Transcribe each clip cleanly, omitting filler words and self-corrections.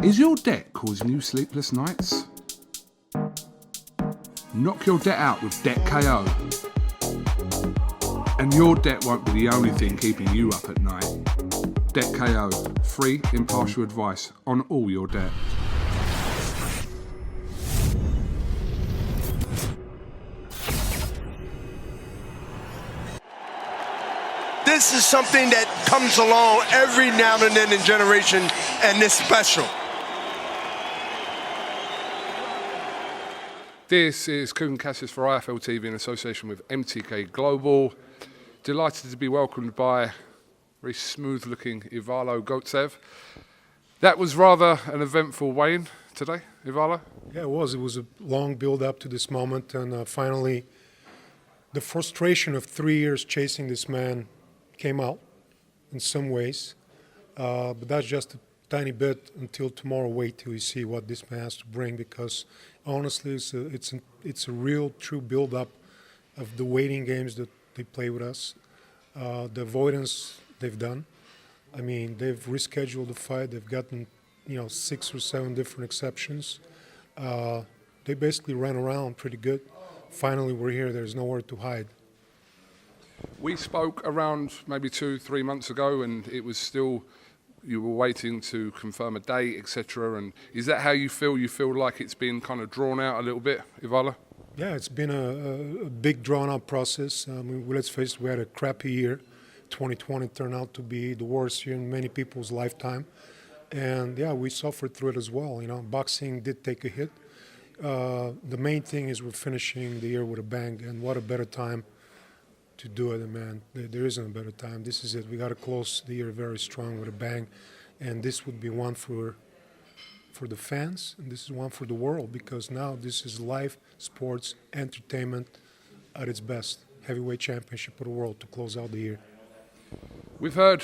Is your debt causing you sleepless nights? Knock your debt out with Debt KO. And your debt won't be the only thing keeping you up at night. Debt KO. Free, impartial advice on all your debt. This is something that comes along every now and then in generation, and it's special. This is KUGAN CASSIUS for IFL TV in association with MTK Global. Delighted to be welcomed by very smooth-looking Ivaylo Gotzev. That was rather an eventful weigh-in today, Ivaylo. Yeah, it was. It was a long build-up to this moment, and finally, the frustration of 3 years chasing this man came out in some ways, but that's just a tiny bit until tomorrow. Wait till you see what this man has to bring, because honestly, it's a real, true build-up of the waiting games that they play with us, the avoidance they've done. I mean, they've rescheduled the fight. They've gotten, 6 or 7 different exceptions. They basically ran around pretty good. Finally, we're here. There's nowhere to hide. We spoke around maybe 2-3 months ago, and it was still, you were waiting to confirm a date, etc. And is that how you feel? You feel like it's been kind of drawn out a little bit, Ivaylo? Yeah, it's been a big drawn-out process. Let's face it, we had a crappy year. 2020 turned out to be the worst year in many people's lifetime. And yeah, we suffered through it as well. Boxing did take a hit. The main thing is we're finishing the year with a bang, and what a better time to do it, man. There isn't a better time. This is it. We got to close the year very strong with a bang, and this would be one for the fans, and this is one for the world, because now this is live sports entertainment at its best. Heavyweight championship of the world to close out the year. We've heard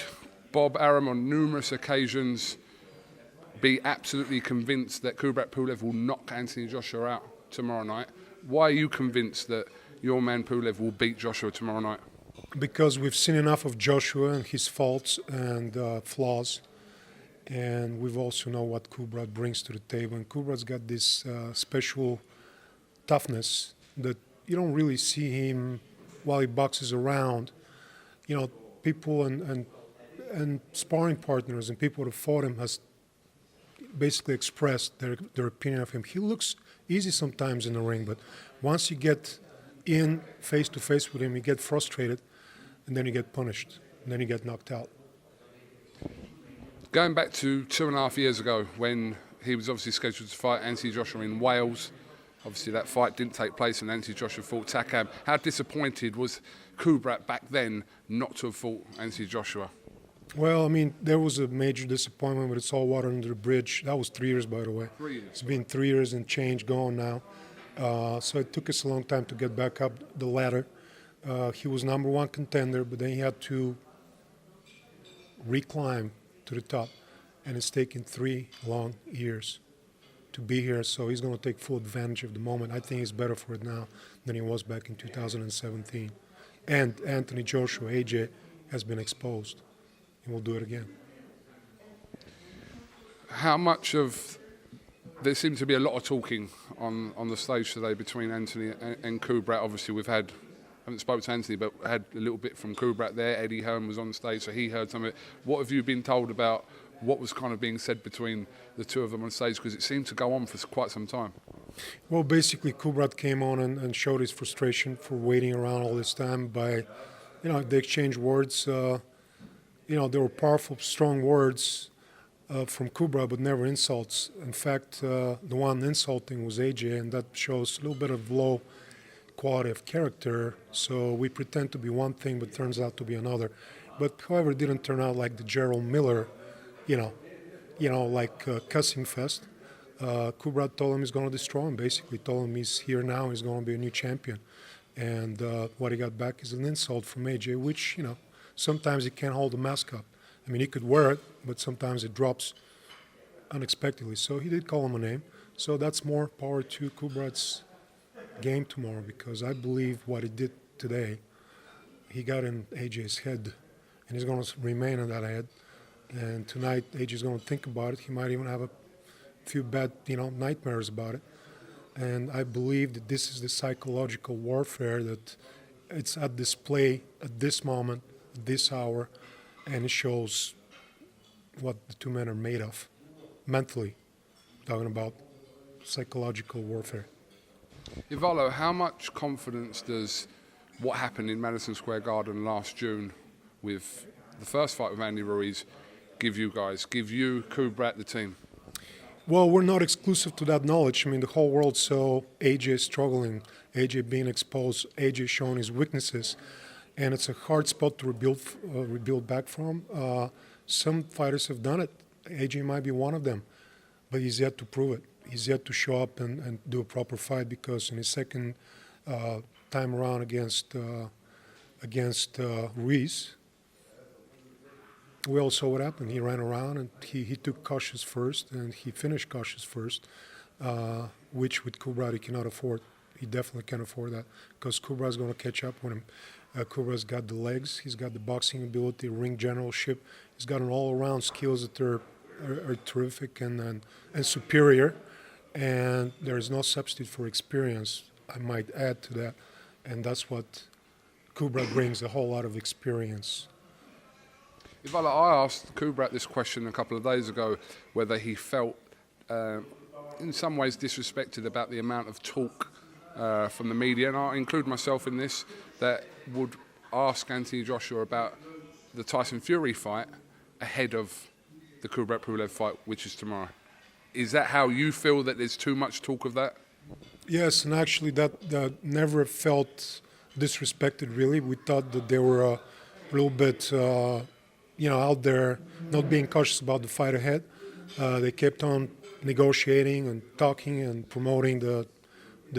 Bob Arum on numerous occasions be absolutely convinced that Pulev will knock Anthony Joshua out tomorrow night. Why are you convinced that your man Pulev will beat Joshua tomorrow night? Because we've seen enough of Joshua and his faults and flaws, and we've also know what Kubrat brings to the table. And Kubrat's got this special toughness that you don't really see him while he boxes around. People and sparring partners and people that fought him has basically expressed their opinion of him. He looks easy sometimes in the ring, but once you get in face-to-face with him, you get frustrated, and then you get punished, and then you get knocked out. Going back to 2.5 years ago, when he was obviously scheduled to fight Anthony Joshua in Wales, obviously that fight didn't take place and Anthony Joshua fought Takam. How disappointed was Kubrat back then not to have fought Anthony Joshua? Well, I mean, there was a major disappointment, but it's all water under the bridge. That was 3 years, by the way. 3 years. It's been 3 years and change gone now. So it took us a long time to get back up the ladder. He was #1 contender, but then he had to reclimb to the top. And it's taken 3 long years to be here. So he's going to take full advantage of the moment. I think he's better for it now than he was back in 2017. And Anthony Joshua, AJ, has been exposed. And we'll do it again. How much of... There seemed to be a lot of talking on the stage today between Anthony and Kubrat. Obviously, I haven't spoken to Anthony, but had a little bit from Kubrat there. Eddie Hearn was on the stage, so he heard some of it. What have you been told about what was kind of being said between the two of them on stage? Because it seemed to go on for quite some time. Well, basically, Kubrat came on and showed his frustration for waiting around all this time by, they exchanged words. There were powerful, strong words from Kubrat, but never insults. In fact, the one insulting was AJ, and that shows a little bit of low quality of character. So we pretend to be one thing, but turns out to be another. But however, it didn't turn out like the Gerald Miller, cussing fest. Kubrat told him he's going to destroy him, basically told him he's here now, he's going to be a new champion. And what he got back is an insult from AJ, which, sometimes he can't hold the mask up. I mean, he could wear it, but sometimes it drops unexpectedly. So he did call him a name. So that's more power to Kubrat's game tomorrow, because I believe what he did today, he got in AJ's head, and he's going to remain in that head. And tonight, AJ's going to think about it. He might even have few bad, nightmares about it. And I believe that this is the psychological warfare that it's at display at this moment, this hour, and it shows what the two men are made of, mentally, talking about psychological warfare. Ivaylo, how much confidence does what happened in Madison Square Garden last June with the first fight with Andy Ruiz give you guys, give you, Kubrat, the team? Well, we're not exclusive to that knowledge. I mean, the whole world saw AJ struggling, AJ being exposed, AJ showing his weaknesses, and it's a hard spot to rebuild back from. Some fighters have done it. AJ might be one of them, but he's yet to prove it. He's yet to show up and do a proper fight, because in his second time around against Ruiz, we all saw what happened. He ran around and he took cautious first, and he finished cautious first, which with Kubrat he cannot afford. He definitely can't afford that, because Kubrat's going to catch up with him. Kubrat's got the legs, he's got the boxing ability, ring generalship. He's got an all-around skills that are terrific and superior, and there is no substitute for experience, I might add to that, and that's what Kubrat brings, a whole lot of experience. Ivaylo, I asked Kubrat this question a couple of days ago, whether he felt in some ways disrespected about the amount of talk from the media, and I include myself in this, that would ask Anthony Joshua about the Tyson Fury fight ahead of the Kubrat Pulev fight, which is tomorrow. Is that how you feel, that there's too much talk of that? Yes, and actually that never felt disrespected, really. We thought that they were a little bit, out there, not being cautious about the fight ahead. They kept on negotiating and talking and promoting the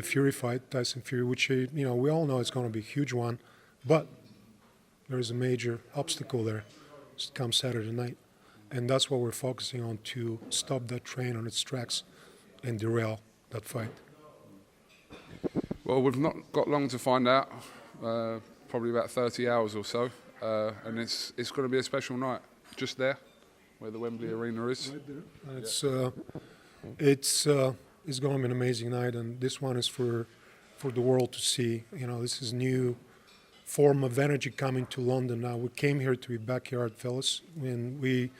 Fury fight, Tyson Fury, which, we all know it's going to be a huge one, but there's a major obstacle there come Saturday night. And that's what we're focusing on, to stop that train on its tracks and derail that fight. Well, we've not got long to find out, probably about 30 hours or so, and it's going to be a special night, just there, where the Wembley Arena is. Right there. It's going to be an amazing night, and this one is for the world to see. This is new form of energy coming to London now. We came here to be backyard fellas, and we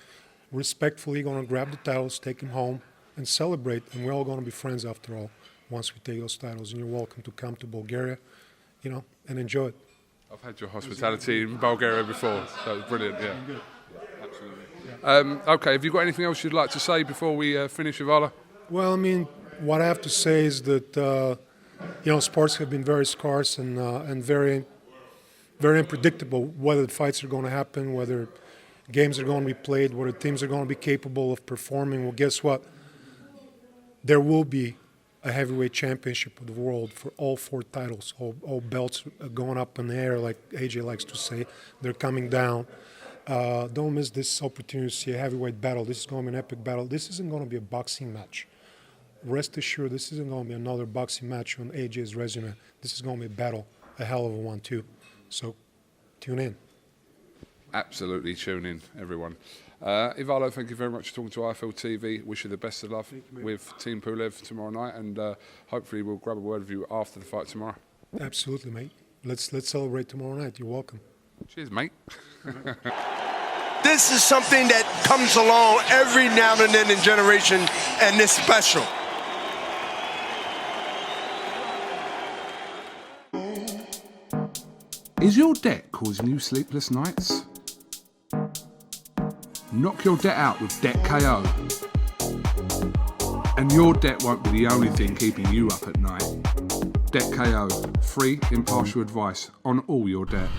respectfully going to grab the titles, take them home, and celebrate. And we're all going to be friends after all once we take those titles. And you're welcome to come to Bulgaria, and enjoy it. I've had your hospitality in Bulgaria before, so it was brilliant. Yeah, absolutely. Yeah. Okay, have you got anything else you'd like to say before we finish, Ivaylo? Well, what I have to say is that sports have been very scarce and very, very unpredictable. Whether the fights are going to happen, whether games are going to be played, whether teams are going to be capable of performing. Well, guess what? There will be a heavyweight championship of the world for all 4 titles. All belts are going up in the air, like AJ likes to say. They're coming down. Don't miss this opportunity to see a heavyweight battle. This is going to be an epic battle. This isn't going to be a boxing match. Rest assured, this isn't going to be another boxing match on AJ's resume. This is going to be a battle, a hell of a one, too. So tune in. Absolutely tune in, everyone. Ivaylo, thank you very much for talking to IFL TV. Wish you the best of luck with Team Pulev tomorrow night, and hopefully we'll grab a word with you after the fight tomorrow. Absolutely, mate. Let's celebrate tomorrow night. You're welcome. Cheers, mate. This is something that comes along every now and then in generation, and it's special. Is your debt causing you sleepless nights? Knock your debt out with Debt KO. And your debt won't be the only thing keeping you up at night. Debt KO, free, impartial advice on all your debt.